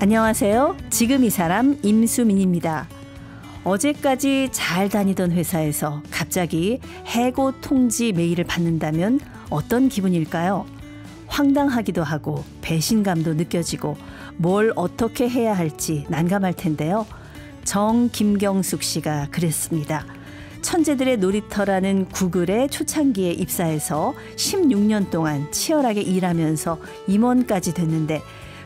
안녕하세요. 지금 이 사람 임수민입니다. 어제까지 잘 다니던 회사에서 갑자기 해고 통지 메일을 받는다면 어떤 기분일까요? 황당하기도 하고 배신감도 느껴지고 뭘 어떻게 해야 할지 난감할 텐데요. 김경숙 씨가 그랬습니다. 천재들의 놀이터라는 구글의 초창기에 입사해서 16년 동안 치열하게 일하면서 임원까지 됐는데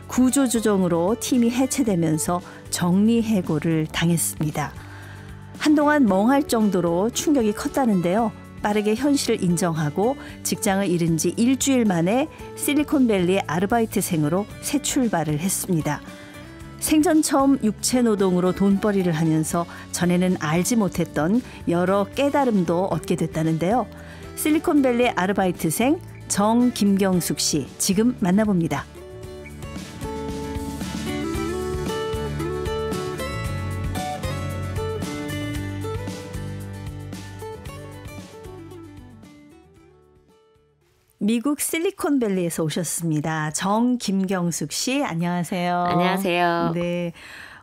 구조조정으로 팀이 해체되면서 정리해고를 당했습니다. 한동안 멍할 정도로 충격이 컸다는데요. 빠르게 현실을 인정하고 직장을 잃은 지 일주일 만에 실리콘밸리의 아르바이트생으로 새 출발을 했습니다. 생전 처음 육체노동으로 돈벌이를 하면서 전에는 알지 못했던 여러 깨달음도 얻게 됐다는데요. 실리콘밸리 아르바이트생 김경숙 씨 지금 만나봅니다. 미국 실리콘밸리에서 오셨습니다. 김경숙 씨, 안녕하세요. 안녕하세요. 네,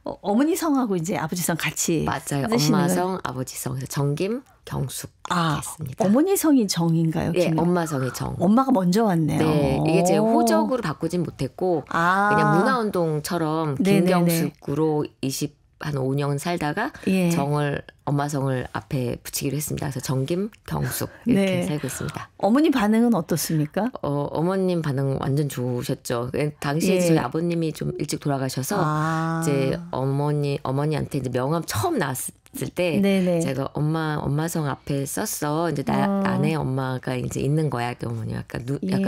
어머니 성하고 이제 아버지 성 같이 맞아요. 엄마 성, 아버지 성. 그래서 정김경숙 했습니다. 어머니 성이 정인가요? 네, 엄마 성이 정. 엄마가 먼저 왔네요. 네, 이게 제 호적으로 바꾸진 못했고 그냥 문화운동처럼 김경숙으로 한 5년 살다가 정을 엄마 성을 앞에 붙이기로 했습니다. 그래서 정김경숙 이렇게 살고 있습니다. 어머니 반응은 어떻습니까? 어머님 반응 완전 좋으셨죠. 당시에 저희 아버님이 좀 일찍 돌아가셔서 이제 어머니한테 이제 명함 처음 나왔을 때 제가 엄마 성 앞에 썼어. 이제 아내 엄마가 이제 있는 거야. 어머니 약간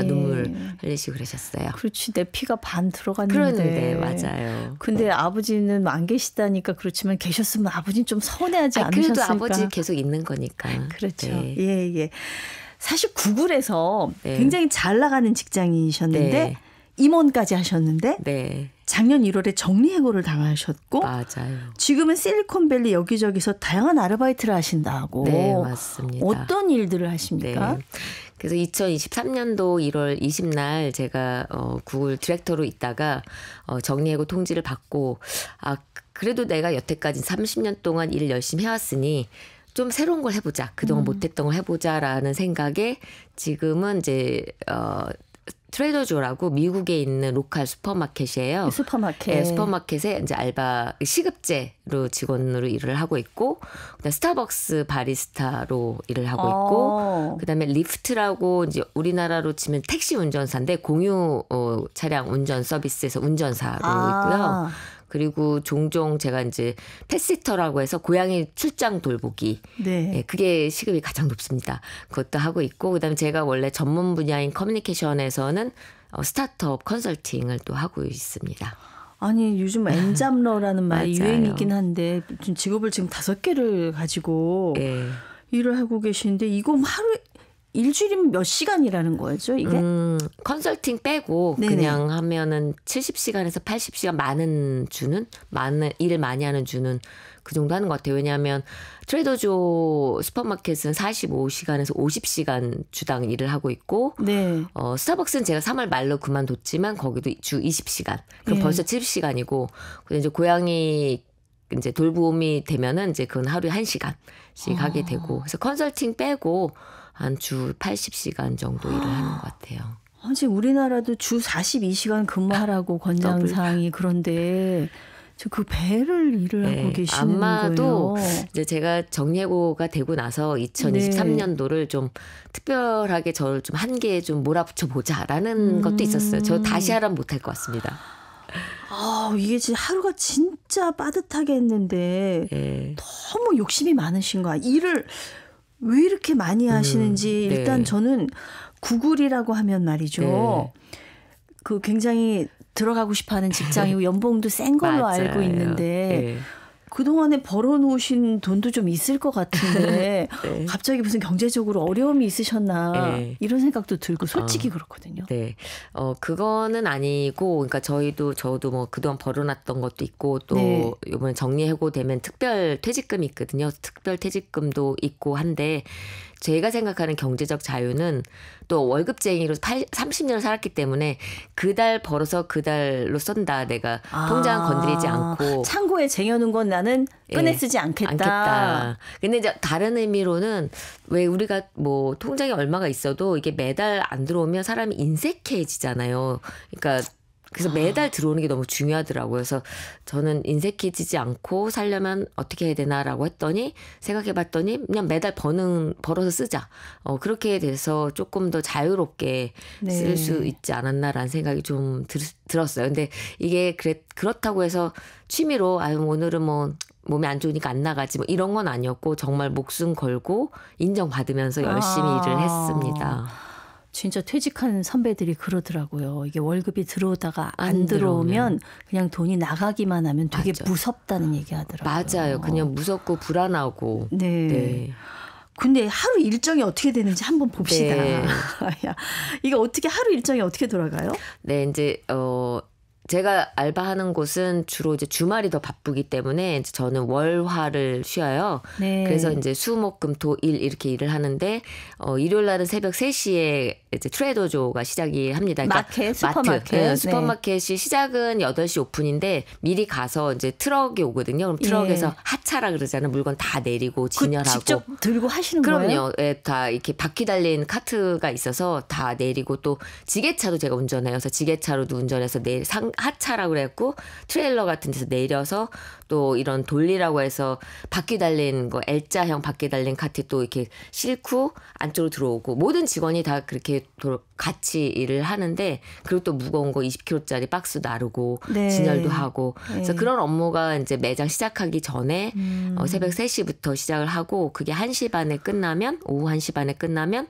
눈물 흘리시고 그러셨어요. 그렇지, 내 피가 반 들어갔는데. 그런데 맞아요. 근데 아버지는 안 계시다니까 그렇지만 계셨으면 아버지는 좀 서운해하지 않으셨을까? 그래도 아버지 계속 있는 거니까. 그렇죠. 예. 사실 구글에서 굉장히 잘 나가는 직장인이셨는데 임원까지 하셨는데 작년 1월에 정리해고를 당하셨고 맞아요. 지금은 실리콘밸리 여기저기서 다양한 아르바이트를 하신다고. 네, 맞습니다. 어떤 일들을 하십니까? 네. 그래서 2023년도 1월 20날 제가 구글 디렉터로 있다가 정리해고 통지를 받고 그래도 내가 여태까지 30년 동안 일을 열심히 해왔으니 좀 새로운 걸 해보자. 그동안 못했던 걸 해보자라는 생각에 지금은 이제 트레이더조라고 미국에 있는 로컬 슈퍼마켓이에요. 네, 슈퍼마켓에 이제 알바 시급제로 직원으로 일을 하고 있고, 그다음 스타벅스 바리스타로 일을 하고 있고, 그다음에 리프트라고 이제 우리나라로 치면 택시 운전사인데 공유 차량 운전 서비스에서 운전사로 있고요. 그리고 종종 제가 이제 펫시터라고 해서 고양이 출장 돌보기. 그게 시급이 가장 높습니다. 그것도 하고 있고, 그다음에 제가 원래 전문 분야인 커뮤니케이션에서는 스타트업 컨설팅을 또 하고 있습니다. 아니, 요즘 엔잡러라는 말이 유행이긴 한데 직업을 지금 5개를 가지고 일을 하고 계시는데 이거 하루에 일주일이면 몇 시간이라는 거죠, 이게? 컨설팅 빼고 그냥 하면은 70시간에서 80시간 일을 많이 하는 주는 그 정도 하는 것 같아요. 왜냐하면 트레이더조 슈퍼마켓은 45시간에서 50시간 주당 일을 하고 있고 스타벅스는 제가 3월 말로 그만뒀지만 거기도 주 20시간. 그럼 벌써 70시간이고 이제 고양이 이제 돌봄이 되면은 이제 그건 하루에 1시간씩 하게 되고, 그래서 컨설팅 빼고 한 주 80시간 정도 일을 하는 것 같아요. 지금 우리나라도 주 42시간 근무하라고 권장사항이 그런데 그 배를 일을 하고 계시는 아마도 거예요. 이제 제가 정리해고가 되고 나서 2023년도를 좀 특별하게 저를 좀 한계에 좀 몰아붙여 보자라는 것도 있었어요. 저 다시 하라면 못할 것 같습니다. 이게 진짜 하루가 진짜 빠듯하게 했는데 너무 욕심이 많으신 거야. 일을 왜 이렇게 많이 하시는지 일단 저는 구글이라고 하면 말이죠. 그 굉장히 들어가고 싶어하는 직장이고 연봉도 센 걸로 알고 있는데 그동안에 벌어놓으신 돈도 좀 있을 것 같은데 네. 갑자기 무슨 경제적으로 어려움이 있으셨나 네. 이런 생각도 들고 솔직히 그렇거든요. 네, 그거는 아니고, 그러니까 저도 뭐 그동안 벌어놨던 것도 있고 또 네. 이번에 정리해고되면 특별 퇴직금이 있거든요. 특별 퇴직금도 있고 한데. 제가 생각하는 경제적 자유는 또 월급쟁이로 30년을 살았기 때문에 그달 벌어서 그달로 쓴다. 내가 통장 건드리지 않고. 창고에 쟁여놓은 건 나는 꺼내 쓰지 않겠다. 근데 이제 다른 의미로는 왜 우리가 뭐 통장에 얼마가 있어도 이게 매달 안 들어오면 사람이 인색해지잖아요. 그러니까 그래서 매달 들어오는 게 너무 중요하더라고요. 그래서 저는 인색해지지 않고 살려면 어떻게 해야 되나라고 했더니 생각해봤더니 그냥 매달 벌어서 쓰자. 그렇게 돼서 조금 더 자유롭게 네. 쓸 수 있지 않았나라는 생각이 좀 들었어요. 근데 이게 그렇다고 해서 취미로 오늘은 뭐 몸이 안 좋으니까 안 na가지 뭐 이런 건 아니었고 정말 목숨 걸고 인정받으면서 열심히 일을 했습니다. 진짜 퇴직한 선배들이 그러더라고요. 이게 월급이 들어오다가 안 들어오면 그냥 돈이 나가기만 하면 되게 맞아. 무섭다는 얘기 하더라고요. 맞아요. 그냥 무섭고 불안하고. 네. 네. 근데 하루 일정이 어떻게 되는지 한번 봅시다. 네. 이게 어떻게 하루 일정이 어떻게 돌아가요? 네, 이제 제가 알바하는 곳은 주로 이제 주말이 더 바쁘기 때문에 이제 저는 월화를 쉬어요. 네. 그래서 이제 수, 목, 금, 토, 일 이렇게 일을 하는데 일요일 날은 새벽 3시에 이제 트레이더조가 시작이 합니다. 그러니까 슈퍼마켓. 네, 슈퍼마켓이 시작은 8시 오픈인데 미리 가서 이제 트럭이 오거든요. 그럼 트럭에서 하차라 그러잖아요. 물건 다 내리고 진열하고. 직접 들고 하시는 그럼요. 거예요? 네, 다 이렇게 바퀴 달린 카트가 있어서 다 내리고 또 지게차도 제가 운전해요. 그래서 지게차로도 운전해서 하차라고 그랬고 트레일러 같은 데서 내려서 또 이런 돌리라고 해서 바퀴 달린 거 L자형 바퀴 달린 카트 또 이렇게 싣고 안쪽으로 들어오고 모든 직원이 다 그렇게 같이 일을 하는데 그리고 또 무거운 거 20kg짜리 박스 나르고 네. 진열도 하고 그래서 그런 업무가 이제 매장 시작하기 전에 새벽 3시부터 시작을 하고 그게 1시 반에 끝나면 오후 1시 반에 끝나면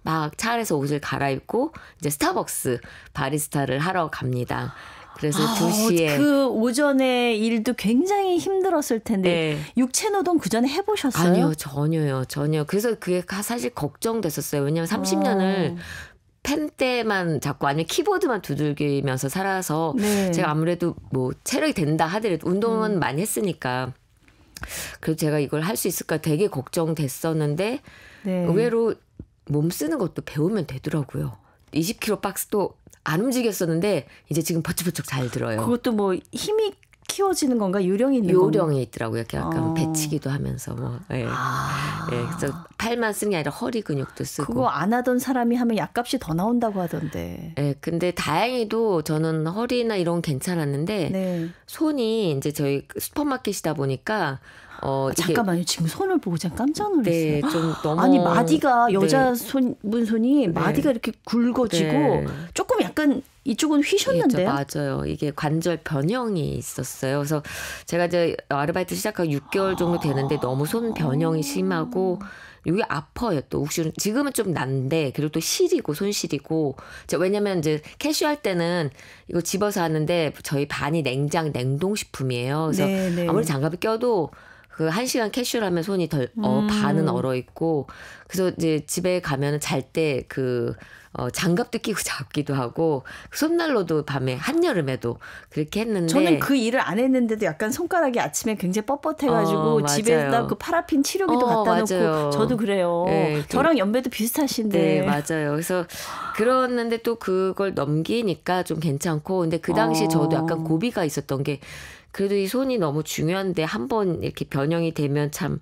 막 차 안에서 옷을 갈아입고 이제 스타벅스 바리스타를 하러 갑니다. 그래서 2시에 그 오전에 일도 굉장히 힘들었을 텐데 네. 육체 노동 그 전에 해보셨어요? 아니요, 전혀. 그래서 그게 사실 걱정됐었어요. 왜냐하면 30년을 펜 때만 잡고 아니면 키보드만 두들기면서 살아서 네. 제가 아무래도 뭐 체력이 된다 하더라도 운동은 많이 했으니까 그래서 제가 이걸 할 수 있을까 되게 걱정됐었는데 네. 의외로 몸 쓰는 것도 배우면 되더라고요. 20kg 박스도 안 움직였었는데 이제 지금 버쩍버쩍 잘 들어요. 그것도 뭐 힘이 키워지는 건가? 요령이 있는 건가? 요령이 있더라고요. 약간 배치기도 하면서 뭐. 네. 네. 그래서 팔만 쓰는 게 아니라 허리 근육도 쓰고. 그거 안 하던 사람이 하면 약값이 더 나온다고 하던데. 네. 근데 다행히도 저는 허리나 이런 건 괜찮았는데 네. 손이 이제 저희 슈퍼마켓이다 보니까 잠깐만요. 지금 손을 보고 제가 깜짝 놀랐어요. 네, 좀 너무 아니 마디가 여자 네. 손이 마디가 이렇게 굵어지고 네. 조금 약간 이쪽은 휘셨는데요. 맞아요. 이게 관절 변형이 있었어요. 그래서 제가 이제 아르바이트 시작하고 6개월 정도 되는데 너무 손 변형이 심하고 이게 아파요. 또 욱실은 지금은 좀 난데 그리고 또 시리고 손 시리고 왜냐면 이제 캐시할 때는 이거 집어서 하는데 저희 반이 냉동식품이에요. 그래서 네네. 아무리 장갑을 껴도 그 1시간 캐슈를 하면 손이 반은 얼어 있고 그래서 이제 집에 가면은 잘 때 장갑도 끼고 잡기도 하고 손난로도 밤에 한여름에도 그렇게 했는데 저는 그 일을 안 했는데도 약간 손가락이 아침에 굉장히 뻣뻣해가지고 집에다 그 파라핀 치료기도 갖다 놓고 저도 그래요. 네, 저랑 연배도 비슷하신데. 네, 맞아요. 그래서 그랬는데 또 그걸 넘기니까 좀 괜찮고 근데 그 당시에 저도 약간 고비가 있었던 게 그래도 이 손이 너무 중요한데 한번 이렇게 변형이 되면 참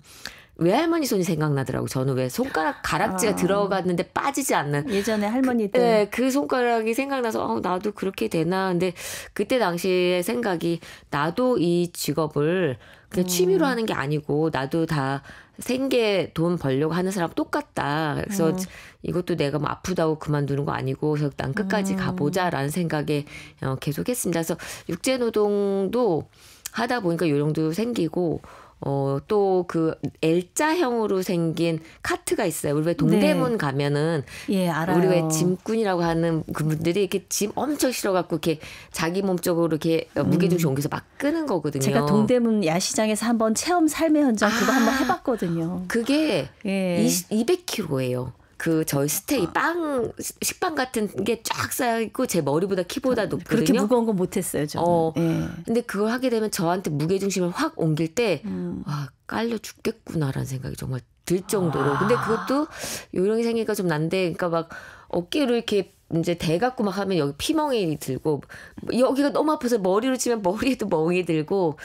외할머니 손이 생각나더라고요. 저는 왜 손가락 가락지가 들어갔는데 빠지지 않는. 예전에 할머니들. 네, 그 손가락이 생각나서 나도 그렇게 되나. 근데 그때 당시에 생각이 나도 이 직업을 그냥 취미로 하는 게 아니고 나도 다 생계 돈 벌려고 하는 사람 똑같다. 그래서 이것도 내가 뭐 아프다고 그만두는 거 아니고 그래서 난 끝까지 가보자라는 생각에 계속 했습니다. 그래서 육체노동도 하다 보니까 요령도 생기고 또 그 L자형으로 생긴 카트가 있어요. 우리 왜 동대문 가면은 예, 알아요. 우리 왜 짐꾼이라고 하는 그분들이 이렇게 짐 엄청 실어갖고 이렇게 자기 몸 쪽으로 이렇게 무게중심 옮겨서 막 끄는 거거든요. 제가 동대문 야시장에서 한번 체험 삶의 현장 그거 한번 해봤거든요. 그게 200kg예요. 그 저희 스테이 식빵 같은 게 쫙 쌓여있고 제 머리보다 키보다 높거든요. 그렇게 무거운 건 못했어요, 저는. 근데 그걸 하게 되면 저한테 무게중심을 확 옮길 때 와, 깔려 죽겠구나라는 생각이 정말 들 정도로. 근데 그것도 요령이 생기니까 좀 난데, 그러니까 막 어깨로 이렇게 이제 대갖고 막 하면 여기 피멍이 들고 여기가 너무 아파서 머리로 치면 머리에도 멍이 들고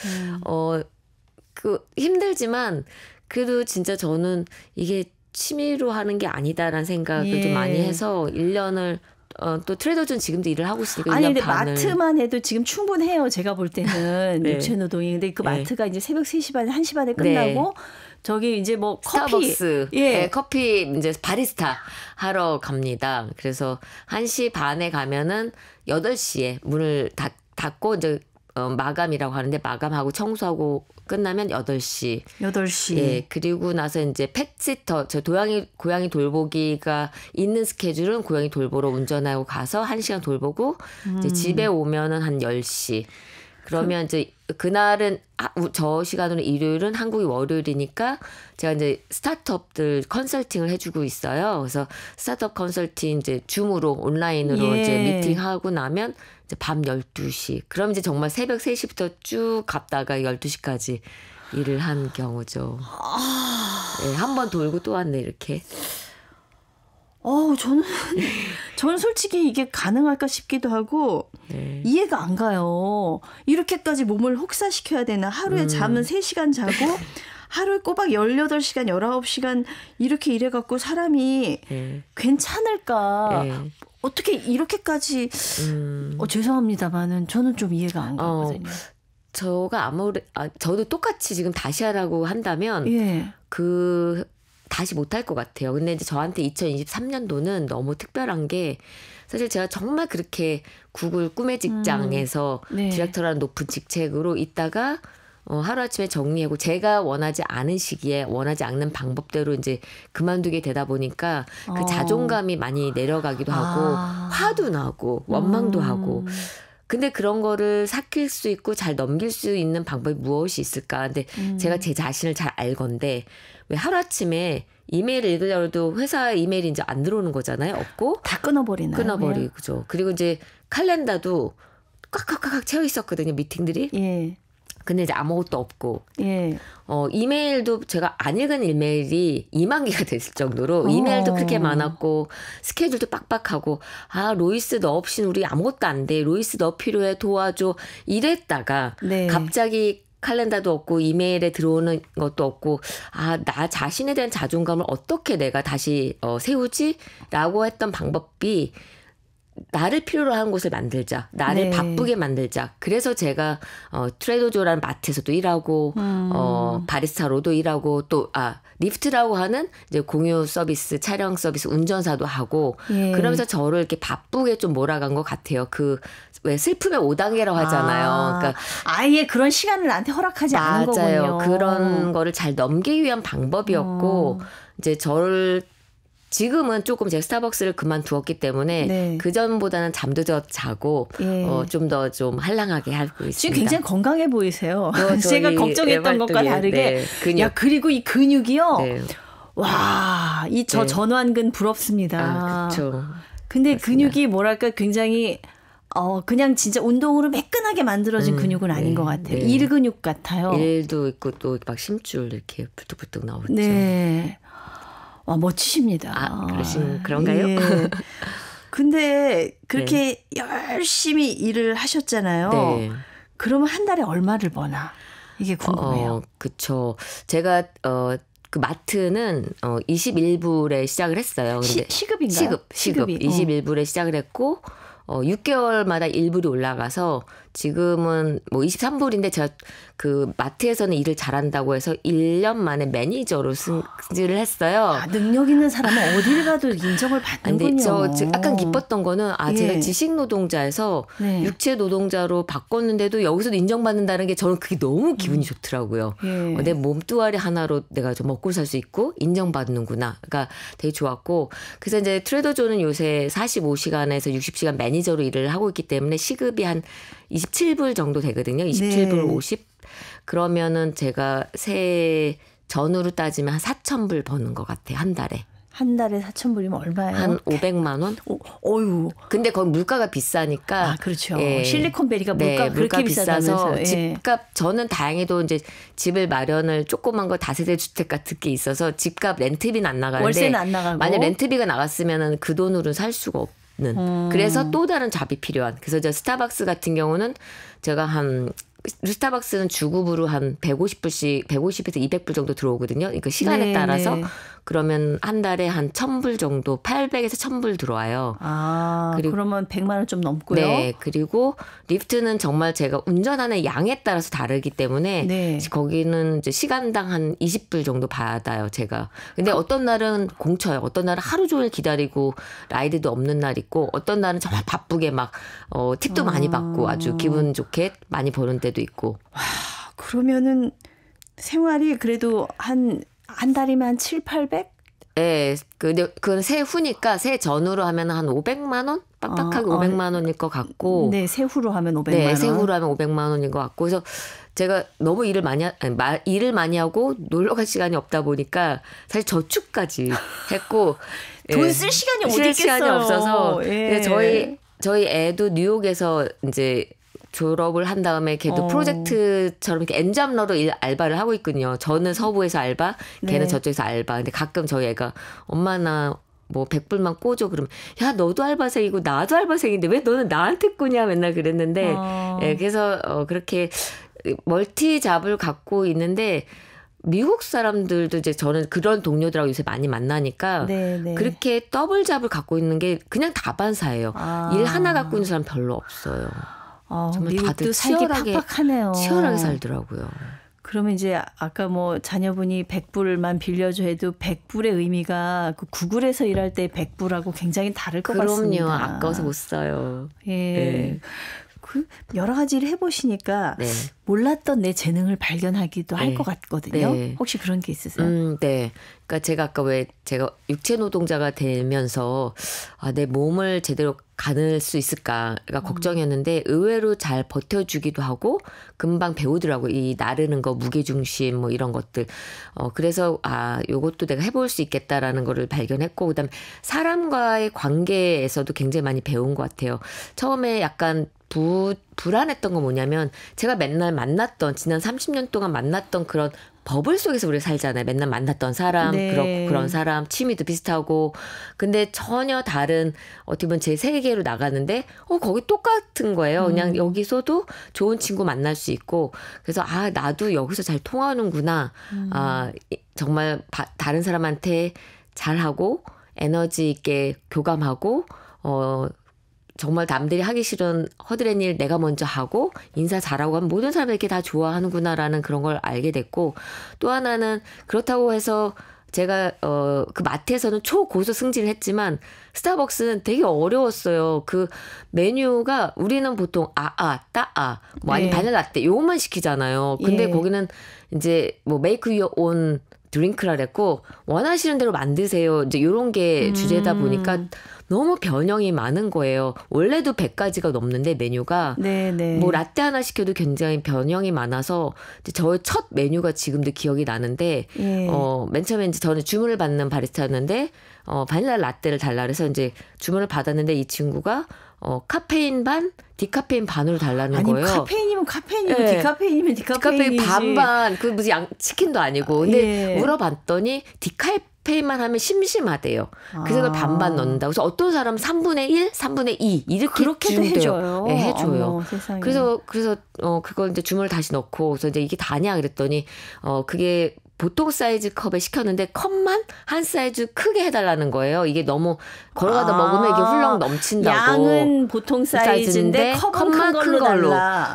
그 힘들지만 그래도 진짜 저는 이게 취미로 하는 게 아니다라는 생각을 좀 많이 해서 1년을 또 트레이더존 지금도 일을 하고 있으니까 아니 1년 근데 반을. 마트만 해도 지금 충분해요. 제가 볼 때는 육체노동이. 근데 그 마트가 이제 새벽 3시 반, 1시 반에 끝나고 저기 이제 뭐 스타벅스 커피 이제 바리스타 하러 갑니다. 그래서 1시 반에 가면은 8시에 문을 닫고 이제 마감이라고 하는데 마감하고 청소하고 끝나면 8시. 8시. 예. 그리고 나서 이제 펫시터, 저 고양이 돌보기가 있는 스케줄은 고양이 돌보러 운전하고 가서 1시간 돌보고 이제 집에 오면은 한 10시. 그러면 이제 그날은 저 시간으로 일요일은 한국이 월요일이니까 제가 이제 스타트업들 컨설팅을 해주고 있어요. 그래서 스타트업 컨설팅 이제 줌으로 온라인으로 이제 미팅하고 나면 이제 밤 12시. 그럼 이제 정말 새벽 3시부터 쭉 갔다가 12시까지 일을 한 경우죠. 네, 한 번 돌고 또 왔네 이렇게. 저는 솔직히 이게 가능할까 싶기도 하고 이해가 안 가요. 이렇게까지 몸을 혹사시켜야 되나. 하루에 잠은 3시간 자고 하루에 꼬박 18시간, 19시간 이렇게 일해갖고 사람이 괜찮을까. 어떻게 이렇게까지 죄송합니다만은 저는 좀 이해가 안 가거든요. 저도 똑같이 지금 다시 하라고 한다면 다시 못할 것 같아요. 근데 이제 저한테 2023년도는 너무 특별한 게 사실 제가 정말 그렇게 구글 꿈의 직장에서 디렉터라는 높은 직책으로 있다가 하루아침에 정리하고 제가 원하지 않은 시기에 원하지 않는 방법대로 이제 그만두게 되다 보니까 그 자존감이 많이 내려가기도 하고 화도 나고 원망도 하고 근데 그런 거를 삭힐 수 있고 잘 넘길 수 있는 방법이 무엇이 있을까. 근데 제가 제 자신을 잘 알건데 왜 하루아침에 이메일을 읽으려고 해도 회사 이메일이 이제 안 들어오는 거잖아요. 없고. 다 끊어버리나요? 끊어버리죠. 그리고 이제 칼렌더도 꽉꽉꽉 채워 있었거든요. 미팅들이. 근데 이제 아무것도 없고. 이메일도 제가 안 읽은 이메일이 2만 개가 됐을 정도로 이메일도 그렇게 많았고 스케줄도 빡빡하고 로이스 너 없이는 우리 아무것도 안 돼. 로이스 너 필요해. 도와줘. 이랬다가 갑자기 칼렌더도 없고 이메일에 들어오는 것도 없고 나 자신에 대한 자존감을 어떻게 내가 다시 세우지? 라고 했던 방법이 나를 필요로 하는 곳을 만들자. 나를 바쁘게 만들자. 그래서 제가 트레이더조라는 마트에서도 일하고 바리스타로도 일하고 또 리프트라고 하는 이제 공유 서비스, 촬영 서비스, 운전사도 하고 그러면서 저를 이렇게 바쁘게 좀 몰아간 것 같아요. 왜 슬픔의 5단계라고 하잖아요. 그러니까 아예 그런 시간을 나한테 허락하지 않은 거군요. 그런 거를 잘 넘기기 위한 방법이었고 이제 저를 지금은 조금 제가 스타벅스를 그만두었기 때문에 그 전보다는 잠도 더 자고 좀 더 좀 한량하게 하고 있습니다. 지금 굉장히 건강해 보이세요. 제가 걱정했던 것과 다르게. 그리고 이 근육이요. 와, 저 전완근 부럽습니다. 그렇죠. 근데 맞습니다. 근육이 뭐랄까 굉장히 그냥 진짜 운동으로 매끈하게 만들어진 근육은 아닌 것 같아요. 일 근육 같아요. 일도 있고 또 막 심줄 이렇게 불뚝불뚝 나오죠. 와, 멋지십니다. 그런가요? 근데 그렇게 열심히 일을 하셨잖아요. 그러면 한 달에 얼마를 버나? 이게 궁금해요. 그쵸. 제가 그 마트는 21불에 시작을 했어요. 근데 시급인가요? 시급. 21불에 시작을 했고 6개월마다 1불이 올라가서 지금은 뭐 23불인데 제가 그 마트에서는 일을 잘한다고 해서 1년 만에 매니저로 승진을 했어요. 아, 능력 있는 사람은 어딜 가도 인정을 받는군요. 근데 저 약간 기뻤던 거는 제가 지식 노동자에서 네. 육체 노동자로 바꿨는데도 여기서도 인정받는다는 게 저는 그게 너무 기분이 좋더라고요. 내 몸뚱아리 하나로 내가 좀 먹고 살 수 있고 인정받는구나. 그러니까 되게 좋았고 그래서 이제 트레더조는 요새 45시간에서 60시간 매니저로 일을 하고 있기 때문에 시급이 한 27불 정도 되거든요. 27불 50. 그러면은 제가 세 전후로 따지면 한 4,000불 버는 것 같아요. 한 달에. 한 달에 4,000불이면 얼마예요? 한 500만 원? 어유. 근데 거기 물가가 비싸니까. 아, 그렇죠. 실리콘밸리가 물가 그렇게 비싸서 집값 저는 다행히도 이제 집을 마련을 조그만 거 다세대 주택 같은 게 있어서 집값 렌트비는 안 나가는데 월세는 안 나가고 만약 렌트비가 나갔으면은 그 돈으로 살 수가 없는. 그래서 또 다른 잡이 필요한. 그래서 저 스타벅스 같은 경우는 제가 스타벅스는 주급으로 한 150불씩 150에서 200불 정도 들어오거든요. 그러니까 시간에 따라서 그러면 한 달에 한 1,000불 정도 800에서 1,000불 들어와요. 그러면 100만 원 좀 넘고요. 네. 그리고 리프트는 정말 제가 운전하는 양에 따라서 다르기 때문에 거기는 이제 시간당 한 20불 정도 받아요. 제가. 근데 어떤 날은 공쳐요. 어떤 날은 하루 종일 기다리고 라이드도 없는 날 있고 어떤 날은 정말 바쁘게 막 팁도 많이 받고 아주 기분 좋게 많이 버는 때도 있고. 와, 그러면은 생활이 그래도 한 달이면 한 7, 800? 네. 근데 그건 세후니까 세 전후로 하면 한 500만 원? 빡빡하게 500만 원일 것 같고. 네. 세후로 하면 500만 원. 네. 세후로 하면 500만 원인 것 같고. 그래서 제가 너무 일을 많이 하고 놀러 갈 시간이 없다 보니까 사실 저축까지 했고. 돈 쓸 시간이 어디 있겠어요. 시간이 없어서. 저희 애도 뉴욕에서 이제 졸업을 한 다음에 걔도 프로젝트처럼 이렇게 엔잡러로 알바를 하고 있거든요. 저는 서부에서 알바, 걔는 저쪽에서 알바. 근데 가끔 저희 애가 엄마 나 뭐 100불만 꿔줘 그러면 야 너도 알바생이고 나도 알바생인데 왜 너는 나한테 꾸냐 맨날 그랬는데 그래서 그렇게 멀티 잡을 갖고 있는데 미국 사람들도 이제 저는 그런 동료들하고 요새 많이 만나니까 그렇게 더블 잡을 갖고 있는 게 그냥 다반사예요. 일 하나 갖고 있는 사람 별로 없어요. 정말 다들 치열하게 살더라고요. 그러면 이제 아까 뭐 자녀분이 100불만 빌려줘 해도 100불의 의미가 그 구글에서 일할 때 100불하고 굉장히 다를 것 같습니다. 그럼요. 아까워서 못 써요. 그 여러 가지 일 해보시니까 몰랐던 내 재능을 발견하기도 할 것 같거든요. 혹시 그런 게 있으세요? 네. 그러니까 제가 아까 제가 육체 노동자가 되면서 내 몸을 제대로 가눌 수 있을까가 걱정이었는데 의외로 잘 버텨주기도 하고 금방 배우더라고요. 이 나르는 거, 무게중심 뭐 이런 것들. 그래서 요것도 내가 해볼 수 있겠다라는 거를 발견했고 그다음에 사람과의 관계에서도 굉장히 많이 배운 것 같아요. 처음에 약간 불안했던 건 뭐냐면 제가 맨날 지난 30년 동안 만났던 그런 버블 속에서 우리가 살잖아요. 맨날 만났던 사람, 그런 사람, 취미도 비슷하고. 근데 전혀 다른 어떻게 보면 제 세계로 나가는데 거기 똑같은 거예요. 그냥 여기서도 좋은 친구 만날 수 있고. 그래서 나도 여기서 잘 통하는구나. 정말 다른 사람한테 잘하고 에너지 있게 교감하고 정말 남들이 하기 싫은 허드렛 일 내가 먼저 하고 인사 잘하고 하면 모든 사람들이 이렇게 다 좋아하는구나라는 그런 걸 알게 됐고 또 하나는 그렇다고 해서 제가 그 마트에서는 초고소 승진을 했지만 스타벅스는 되게 어려웠어요. 그 메뉴가 우리는 보통 따아 뭐 아니면 바닐라 라떼 요것만 시키잖아요. 근데 거기는 이제 뭐 메이크 유어 온 드링크라 그랬고 원하시는 대로 만드세요. 이제 이런 게 주제다 보니까 너무 변형이 많은 거예요. 원래도 100가지가 넘는데 메뉴가 뭐 라떼 하나 시켜도 굉장히 변형이 많아서 저의 첫 메뉴가 지금도 기억이 나는데 맨 처음에 이제 저는 주문을 받는 바리스타였는데 바닐라 라떼를 달라 그래서 이제 주문을 받았는데 이 친구가 카페인 반, 디카페인 반으로 달라는 거예요. 카페인이면 카페인이고 디카페인이면 디카페인이지. 반반. 그 무슨 치킨도 아니고. 근데 물어봤더니 디카페인만 하면 심심하대요. 그래서 그걸 반반 넣는다고. 그래서 어떤 사람은 3분의 1, 3분의 2 이렇게 그렇게도 해줘요. 네, 해줘요. 어머, 그래서 그걸 이제 주문을 다시 넣고 그래서 이제 이게 다냐 그랬더니 그게 보통 사이즈 컵에 시켰는데 컵만 한 사이즈 크게 해달라는 거예요. 이게 너무 걸어가다 먹으면 이게 훌렁 넘친다고. 양은 보통 사이즈인데 컵만 큰 걸로.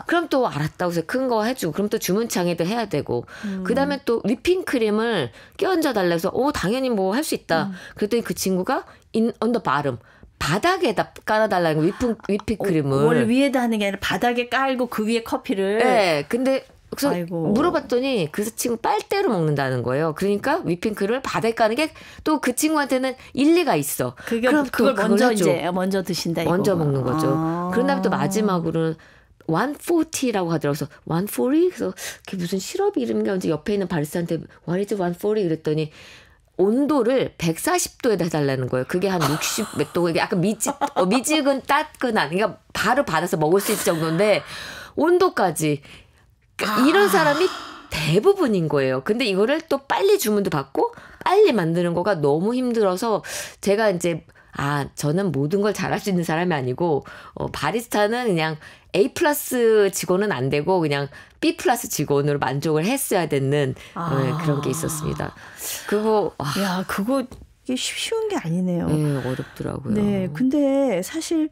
그럼 또 알았다고 해서 큰 거 해주고 그럼 또 주문창에도 해야 되고 그다음에 또 위핑크림을 껴얹어 달라고 해서 당연히 뭐 할 수 있다. 그랬더니 그 친구가 on the bottom. 바닥에다 깔아달라는 위핑크림을. 원래 위에다 하는 게 아니라 바닥에 깔고 그 위에 커피를. 네. 근데 그래서 물어봤더니 그 친구 빨대로 먹는다는 거예요. 그러니까 위핑크림을 바닥에 까는 게 또 그 친구한테는 일리가 있어. 그럼 그걸 먼저 드신다. 먼저 먹는 거죠. 그런 다음에 또 마지막으로는 140라고 하더라고요. 그래서 140? 그래서 그게 무슨 시럽 이름인가 이제 옆에 있는 바리스타한테 What is 140? 그랬더니 온도를 140도에다 해달라는 거예요. 그게 한 60 몇 도. 이게 약간 미지근 따끈한. 그러니까 바로 받아서 먹을 수 있을 정도인데 온도까지. 이런 사람이 대부분인 거예요. 근데 이거를 또 빨리 주문도 받고 빨리 만드는 거가 너무 힘들어서 제가 이제 저는 모든 걸 잘할 수 있는 사람이 아니고 바리스타는 그냥 A 플러스 직원은 안 되고 그냥 B 플러스 직원으로 만족을 했어야 되는 그런 게 있었습니다. 그거 이게 쉬운 게 아니네요. 네, 어렵더라고요. 네, 근데 사실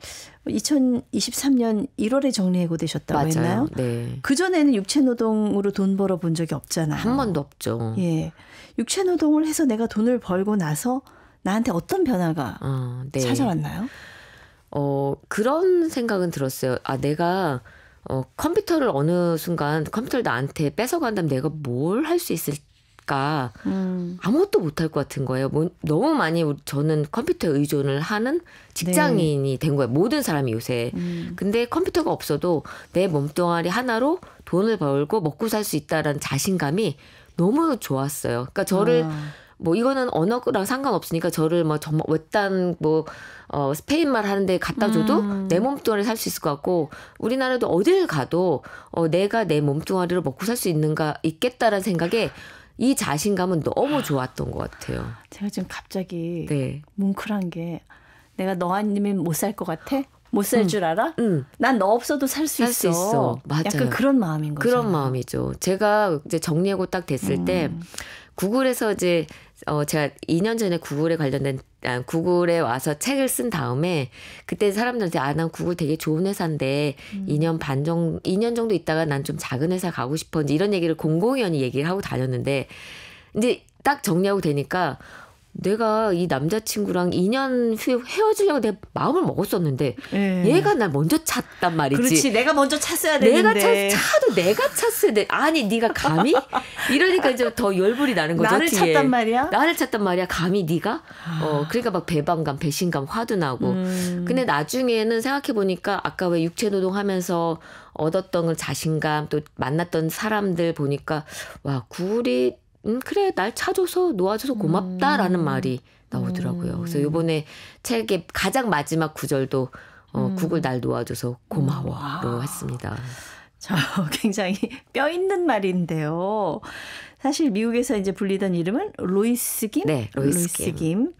2023년 1월에 정리해고되셨다고 했나요? 네. 그전에는 육체노동으로 돈 벌어본 적이 없잖아요. 한 번도 없죠. 예, 육체노동을 해서 내가 돈을 벌고 나서 나한테 어떤 변화가 찾아왔나요? 그런 생각은 들었어요. 내가 컴퓨터를 어느 순간 컴퓨터를 나한테 뺏어간다면 내가 뭘 할 수 있을까? 아무것도 못할 것 같은 거예요. 너무 많이 저는 컴퓨터에 의존을 하는 직장인이 된 거예요. 모든 사람이 요새. 근데 컴퓨터가 없어도 내 몸뚱아리 하나로 돈을 벌고 먹고 살 수 있다라는 자신감이 너무 좋았어요. 그러니까 저를 이거는 언어랑 상관없으니까 저를 정말 외딴 스페인말 하는데 갖다 줘도 내 몸뚱아리를 살 수 있을 것 같고 우리나라도 어딜 가도 내가 내 몸뚱아리를 먹고 살 수 있겠다라는 생각에 이 자신감은 너무 좋았던 것 같아요. 제가 지금 갑자기 뭉클한 게 내가 너 아니면 못 살 것 같아? 못 살 줄 알아? 난 너 없어도 살 수 있어. 맞아요. 약간 그런 마음인 거죠. 그런 마음이죠. 제가 이제 정리해고 딱 됐을 때 구글에서 이제 제가 2년 전에 구글에 와서 책을 쓴 다음에 그때 사람들한테 난 구글 되게 좋은 회사인데 2년 정도 있다가 난 좀 작은 회사 가고 싶어 이런 얘기를 공공연히 얘기를 하고 다녔는데 이제 딱 정리하고 되니까 내가 이 남자친구랑 2년 후에 헤어지려고 내 마음을 먹었었는데 얘가 날 먼저 찾단 말이지. 그렇지. 내가 먼저 찼어야 되는데. 차도 내가 찼어야 돼. 아니 네가 감히? 이러니까 이제 더 열불이 나는 거죠. 나를 찾단 말이야? 나를 찾단 말이야. 감히 네가? 그러니까 막 배반감, 배신감, 화도 나고. 근데 나중에는 생각해보니까 아까 왜 육체노동하면서 얻었던 그 자신감 또 만났던 사람들 보니까 와 구글이 그래 날 찾아서 놓아줘서 고맙다라는 말이 나오더라고요. 그래서 이번에 책의 가장 마지막 구절도 구글 날 놓아줘서 고마워로 했습니다. 저 굉장히 뼈 있는 말인데요. 사실 미국에서 이제 불리던 이름은 로이스 김. 네, 로이스 김.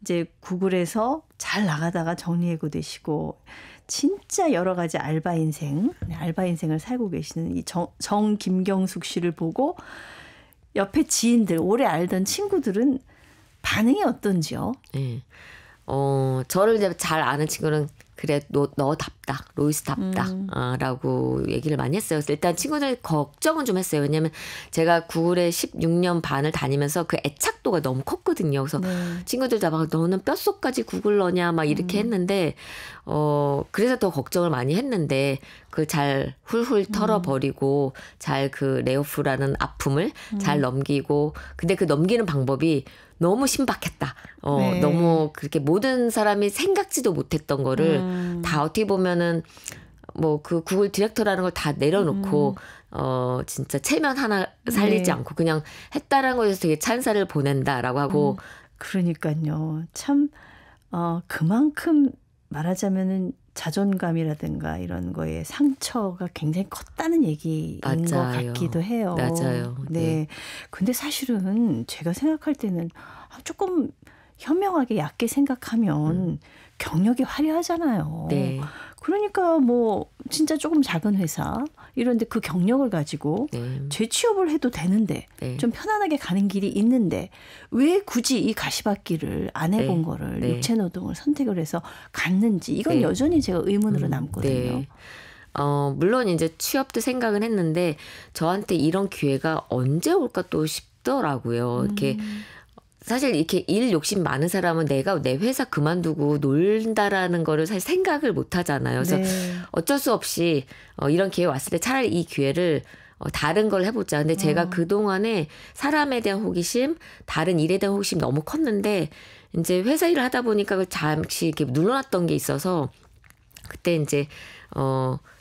이제 구글에서 잘 나가다가 정리해고되시고 진짜 여러 가지 알바 인생을 살고 계시는 이 정김경숙 씨를 보고 옆에 지인들, 오래 알던 친구들은 반응이 어떤지요? 네. 저를 이제 잘 아는 친구는 그래 너답다. 로이스답다. 라고 얘기를 많이 했어요. 일단 친구들 걱정은 좀 했어요. 왜냐하면 제가 구글에 16년 반을 다니면서 그 애착도가 너무 컸거든요. 그래서 친구들 다 막 너는 뼛속까지 구글러냐 막 이렇게 했는데 그래서 더 걱정을 많이 했는데 그걸 잘 훌훌 털어버리고 잘 그 레오프라는 아픔을 잘 넘기고 근데 그 넘기는 방법이 너무 신박했다. 너무 그렇게 모든 사람이 생각지도 못했던 거를 다 어떻게 보면은 그 구글 디렉터라는 걸 다 내려놓고 진짜 체면 하나 살리지 않고 그냥 했다라는 거에서 되게 찬사를 보낸다라고 하고 그러니까요. 참 그만큼 말하자면은 자존감이라든가 이런 거에 상처가 굉장히 컸다는 얘기인 것 같기도 해요. 맞아요. 네. 근데 사실은 제가 생각할 때는 조금 현명하게 얕게 생각하면 경력이 화려하잖아요. 네. 그러니까 뭐 진짜 조금 작은 회사 이런데 그 경력을 가지고 재취업을 해도 되는데 좀 편안하게 가는 길이 있는데 왜 굳이 이 가시밭길을 안 해본 거를 육체노동을 선택을 해서 갔는지 이건 여전히 제가 의문으로 남거든요. 물론 이제 취업도 생각은 했는데 저한테 이런 기회가 언제 올까 또 싶더라고요. 이렇게 사실 이렇게 일 욕심 많은 사람은 내가 내 회사 그만두고 놀다라는 거를 사실 생각을 못 하잖아요. 그래서 어쩔 수 없이 이런 기회 왔을 때 차라리 이 기회를 다른 걸 해보자. 근데 제가 그동안에 사람에 대한 호기심, 다른 일에 대한 호기심이 너무 컸는데 이제 회사 일을 하다 보니까 잠시 이렇게 눌러놨던 게 있어서 그때 이제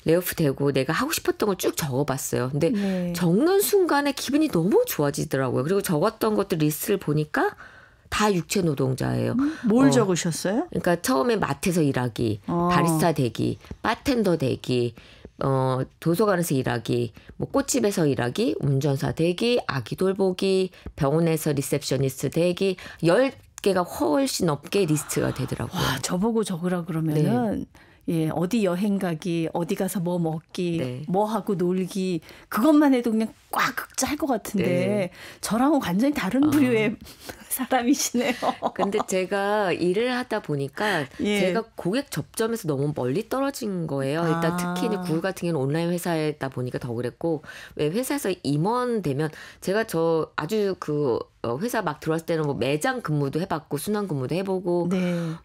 레이오프 되고 내가 하고 싶었던 걸 쭉 적어봤어요. 근데 적는 순간에 기분이 너무 좋아지더라고요. 그리고 적었던 것들 리스트를 보니까 다 육체 노동자예요. 뭘 적으셨어요? 그러니까 처음에 마트에서 일하기, 바리스타 되기, 바텐더 되기, 도서관에서 일하기, 뭐 꽃집에서 일하기, 운전사 되기, 아기 돌보기, 병원에서 리셉셔니스트 되기 10개가 훨씬 넘게 리스트가 되더라고요. 와, 저보고 적으라 그러면은 예, 어디 여행 가기, 어디 가서 뭐 먹기, 뭐 하고 놀기 그것만 해도 그냥 꽉 짤 것 같은데 저랑은 완전히 다른 부류의 사람이시네요. 근데 제가 일을 하다 보니까 제가 고객 접점에서 너무 멀리 떨어진 거예요. 일단 특히 구글 같은 경우는 온라인 회사다 보니까 더 그랬고 왜 회사에서 임원 되면 제가 아주 회사 막 들어왔을 때는 뭐 매장 근무도 해봤고 순환 근무도 해보고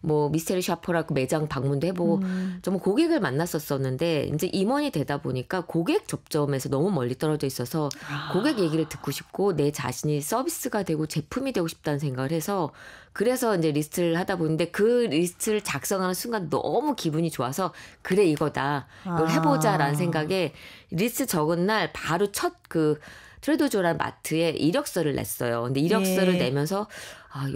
뭐 미스테리 샤퍼라고 매장 방문도 해보고 정말 고객을 만났었었는데 이제 임원이 되다 보니까 고객 접점에서 너무 멀리 떨어져 있어서 고객 얘기를 듣고 싶고 내 자신이 서비스가 되고 제품이 되고 싶다는 생각을 해서 그래서 이제 리스트를 하다 보는데 그 리스트를 작성하는 순간 너무 기분이 좋아서 그래 이거다 이걸 해보자라는 생각에 리스트 적은 날 바로 첫 트레도조라는 마트에 이력서를 냈어요. 근데 이력서를 내면서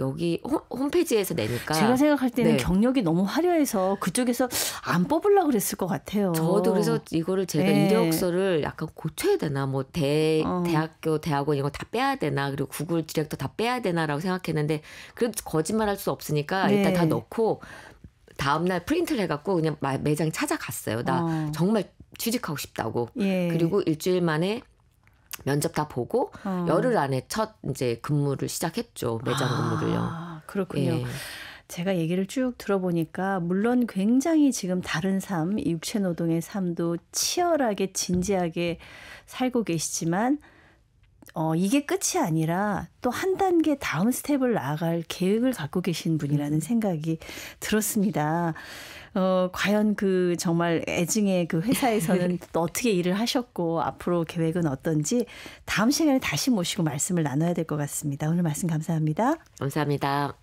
여기 홈페이지에서 내니까 제가 생각할 때는 경력이 너무 화려해서 그쪽에서 안 뽑으려고 그랬을 것 같아요. 저도 그래서 이거를 제가 이력서를 약간 고쳐야 되나 뭐 대학교 대학원 이거 다 빼야 되나 그리고 구글 디렉터 다 빼야 되나라고 생각했는데 그래도 거짓말할 수 없으니까 일단 다 넣고 다음날 프린트를 해갖고 그냥 매장 찾아갔어요. 나 정말 취직하고 싶다고. 그리고 일주일 만에 면접 다 보고 열흘 안에 첫 이제 근무를 시작했죠. 매장 근무를요. 그렇군요. 제가 얘기를 쭉 들어보니까 물론 굉장히 지금 다른 삶, 육체노동의 삶도 치열하게 진지하게 살고 계시지만 이게 끝이 아니라 또 한 단계 다음 스텝을 나아갈 계획을 갖고 계신 분이라는 생각이 들었습니다. 과연 정말 애증의 회사에서는 또 어떻게 일을 하셨고 앞으로 계획은 어떤지 다음 시간에 다시 모시고 말씀을 나눠야 될 것 같습니다. 오늘 말씀 감사합니다. 감사합니다.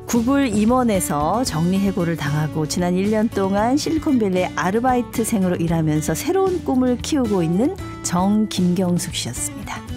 구글 임원에서 정리해고를 당하고 지난 1년 동안 실리콘밸리의 아르바이트생으로 일하면서 새로운 꿈을 키우고 있는 정김경숙 씨였습니다.